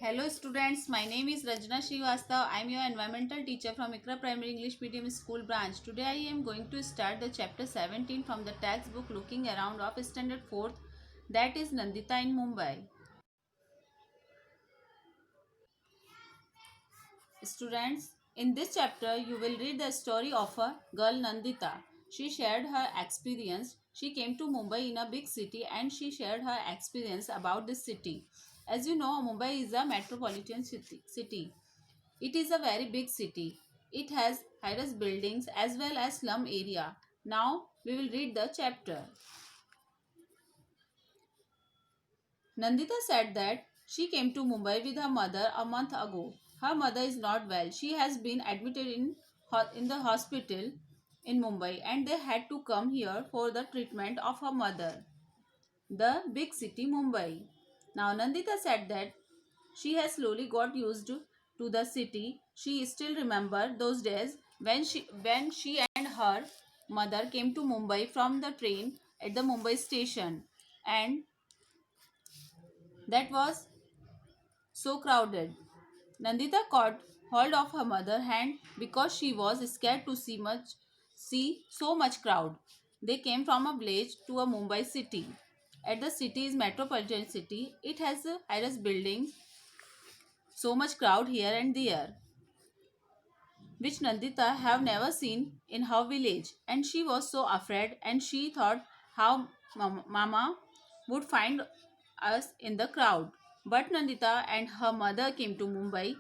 Hello students, my name is Rajna Srivastav. I am your environmental teacher from Ikra Primary English Medium School branch. Today I am going to start the chapter 17 from the textbook Looking Around of Standard 4th, that is Nandita in Mumbai. Students, in this chapter you will read the story of a girl Nandita. She shared her experience. She came to Mumbai in a big city and she shared her experience about this city. As you know, Mumbai is a metropolitan city. It is a very big city. It has high-rise buildings as well as slum area. Now we will read the chapter. Nandita said that she came to Mumbai with her mother a month ago. Her mother is not well. She has been admitted in the hospital in Mumbai and they had to come here for the treatment of her mother. The big city Mumbai. Now Nandita said that she has slowly got used to the city. She still remember those days when she and her mother came to Mumbai from the train at the Mumbai station, and that was so crowded. Nandita caught hold of her mother's hand because she was scared to see so much crowd. They came from a village to a Mumbai city. At the city's metropolitan city, it has a high-rise buildings, so much crowd here and there, which Nandita have never seen in her village, and she was so afraid and she thought how Mama would find us in the crowd. But Nandita and her mother came to Mumbai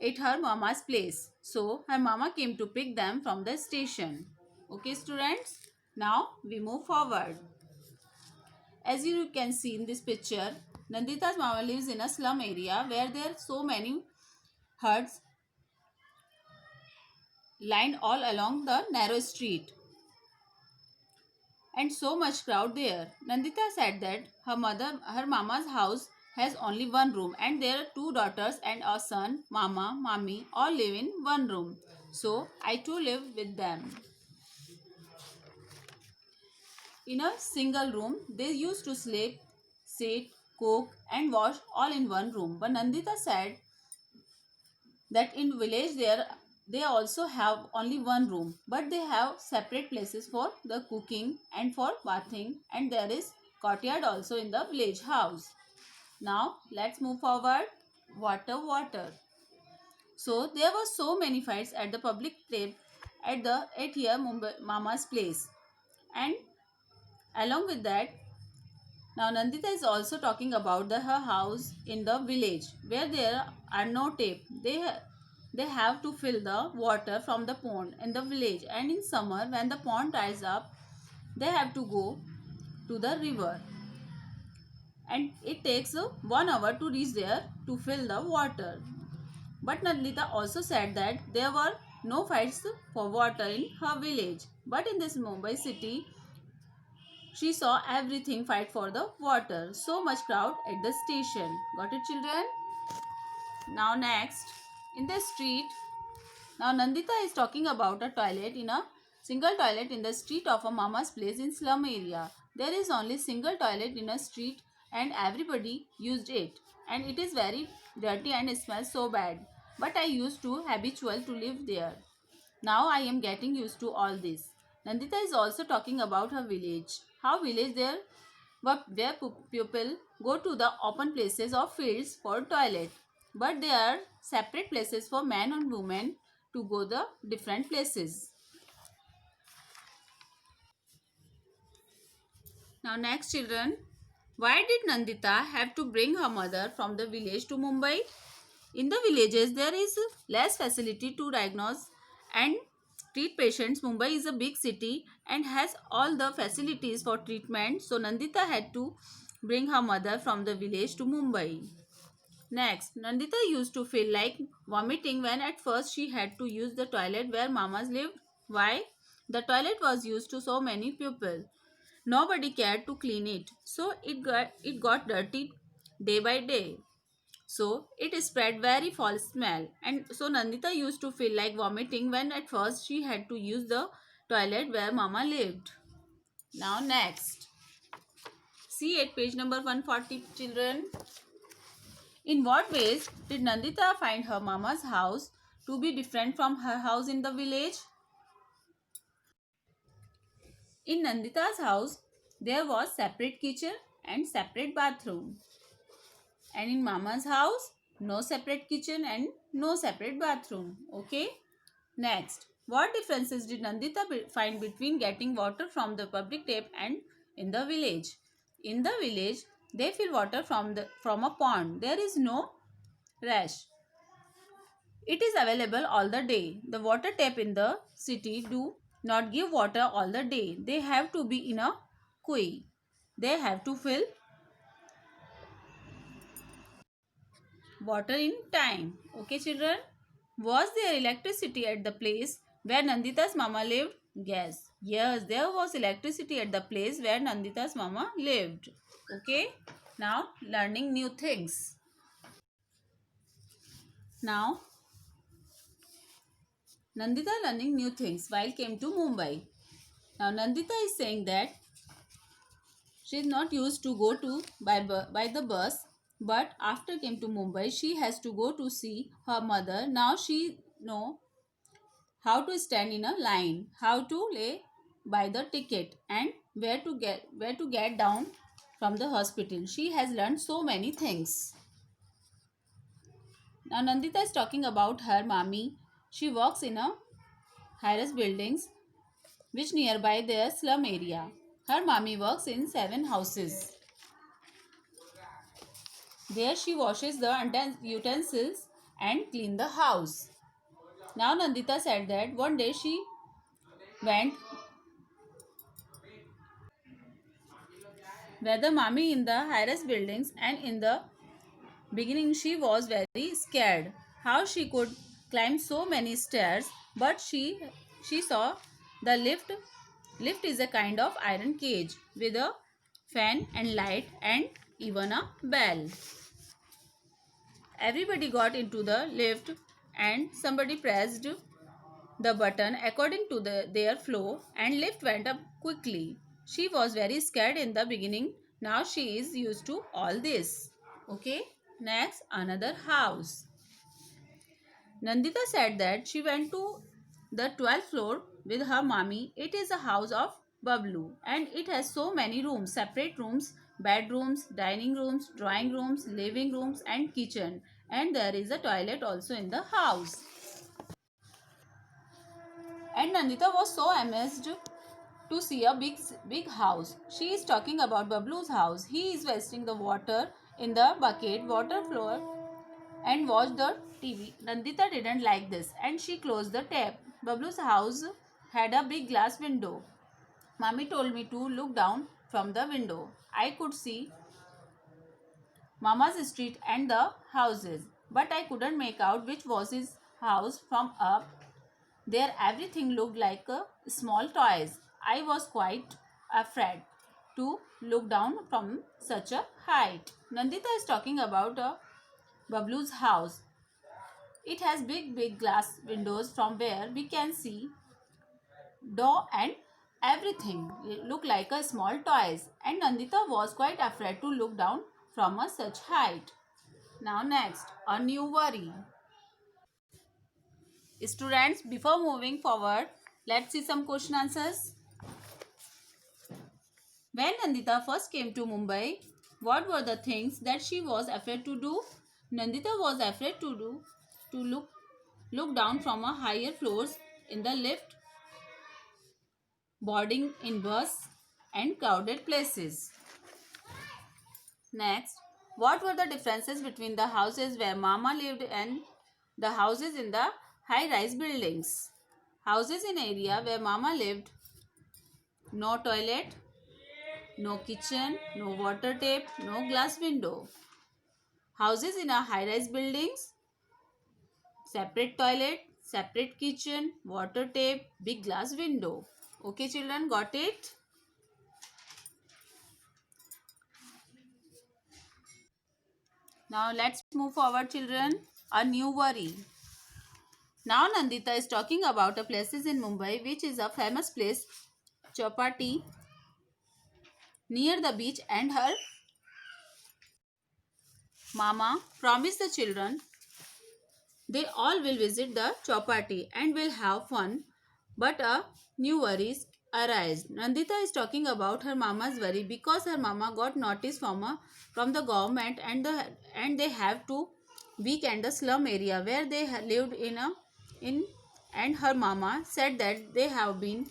at her mama's place. So her mama came to pick them from the station. Okay students, now we move forward. As you can see in this picture, Nandita's mama lives in a slum area where there are so many huts lined all along the narrow street and so much crowd there. Nandita said that her mama's house has only one room and there are two daughters and a son, mama, mommy all live in one room. So I too live with them. In a single room, they used to sleep, sit, cook and wash all in one room. But Nandita said that in village they also have only one room, but they have separate places for the cooking and for bathing, and there is courtyard also in the village house. Now let's move forward. Water. So there were so many fights at the public tap at here Mumbai Mama's place, and along with that, now Nandita is also talking about her house in the village where there are no tap. They have to fill the water from the pond in the village, and in summer when the pond dries up, they have to go to the river, and it takes 1 hour to reach there to fill the water. But Nandita also said that there were no fights for water in her village. But in this Mumbai city, she saw everything fight for the water. So much crowd at the station. Got it, children? Now next, in the street. Now Nandita is talking about a toilet in a single toilet in the street of a mama's place in slum area. There is only single toilet in a street and everybody used it. And it is very dirty and smells so bad. But I used to habitual to live there. Now I am getting used to all this. Nandita is also talking about her village. How village there where people go to the open places or fields for toilet. But there are separate places for men and women to go the different places. Now next children, why did Nandita have to bring her mother from the village to Mumbai? In the villages, there is less facility to diagnose and treat patients. Mumbai is a big city and has all the facilities for treatment. So Nandita had to bring her mother from the village to Mumbai. Next, Nandita used to feel like vomiting when at first she had to use the toilet where mamas lived. Why? The toilet was used to so many people. Nobody cared to clean it. So it got dirty day by day. So it spread very foul smell, and so Nandita used to feel like vomiting when at first she had to use the toilet where mama lived. Now next, see at page number 140 children. In what ways did Nandita find her mama's house to be different from her house in the village? In Nandita's house, there was separate kitchen and separate bathroom. And in Mama's house, no separate kitchen and no separate bathroom. Okay. Next, what differences did Nandita find between getting water from the public tap and in the village? In the village, they fill water from a pond. There is no rush. It is available all the day. The water tap in the city do not give water all the day. They have to be in a queue. They have to fill water in time. Okay, children? Was there electricity at the place where Nandita's mama lived? Yes. Yes, there was electricity at the place where Nandita's mama lived. Okay? Now, learning new things. Now, Nandita learning new things while came to Mumbai. Now, Nandita is saying that she is not used to go to by the bus, but after came to Mumbai, she has to go to see her mother. Now she know how to stand in a line, how to lay buy the ticket, and where to get down from the hospital. She has learned so many things. Now Nandita is talking about her mommy. She works in a high-rise buildings which nearby their slum area. Her mommy works in 7 houses. There she washes the utensils and clean the house. Now Nandita said that one day she went where the mommy in the high-rise buildings, and in the beginning she was very scared how she could climb so many stairs, but she saw the lift. Lift is a kind of iron cage with a fan and light and even a bell. Everybody got into the lift and somebody pressed the button according to their flow, and lift went up quickly. She was very scared in the beginning. Now she is used to all this. Okay. Next, another house. Nandita said that she went to the 12th floor with her mommy. It is a house of Bablu and it has so many rooms, separate rooms, bedrooms, dining rooms, drawing rooms, living rooms and kitchen. And there is a toilet also in the house. And Nandita was so amazed to see a big house. She is talking about Bablu's house. He is wasting the water in the bucket, water floor, and watch the TV. Nandita didn't like this and she closed the tap. Bablu's house had a big glass window. Mommy told me to look down from the window. I could see Mama's street and the houses, but I couldn't make out which was his house from up there. Everything looked like small toys. I was quite afraid to look down from such a height. Nandita is talking about Bablu's house. It has big glass windows from where we can see door and everything look like a small toys, and Nandita was quite afraid to look down from a such height. Now next, a new worry. Students, before moving forward, let's see some question answers. When Nandita first came to Mumbai, what were the things that she was afraid to do? Nandita was afraid to look down from a higher floors in the lift, boarding in bus and crowded places. Next, what were the differences between the houses where Mama lived and the houses in the high-rise buildings? Houses in area where Mama lived, no toilet, no kitchen, no water tap, no glass window. Houses in a high-rise buildings, separate toilet, separate kitchen, water tap, big glass window. Okay children, got it? Now let's move forward children. A new worry. Now Nandita is talking about a places in Mumbai which is a famous place, Chowpatty, near the beach, and her Mama promised the children they all will visit the chowpatty and will have fun, but a new worries arise. Nandita is talking about her mama's worry because her mama got notice from the government and they have to weekend the slum area where they lived in and her mama said that they have been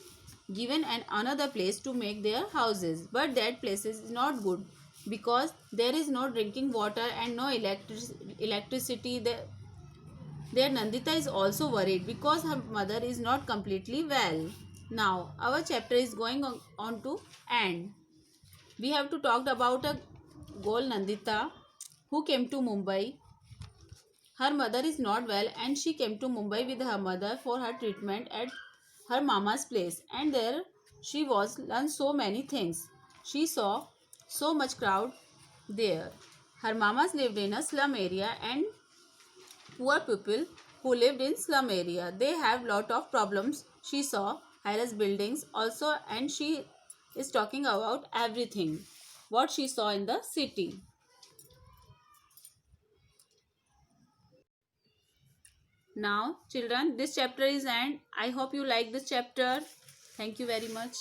given another place to make their houses, but that place is not good because there is no drinking water and no electricity there. Nandita is also worried because her mother is not completely well. Now, our chapter is going on to end. We have to talk about a girl Nandita who came to Mumbai. Her mother is not well and she came to Mumbai with her mother for her treatment at her mama's place, and there she was learned so many things. She saw so much crowd there. Her mamas lived in a slum area and poor people who lived in slum area. They have lot of problems. She saw high-rise buildings also, and she is talking about everything what she saw in the city. Now, children, this chapter is end. I hope you like this chapter. Thank you very much.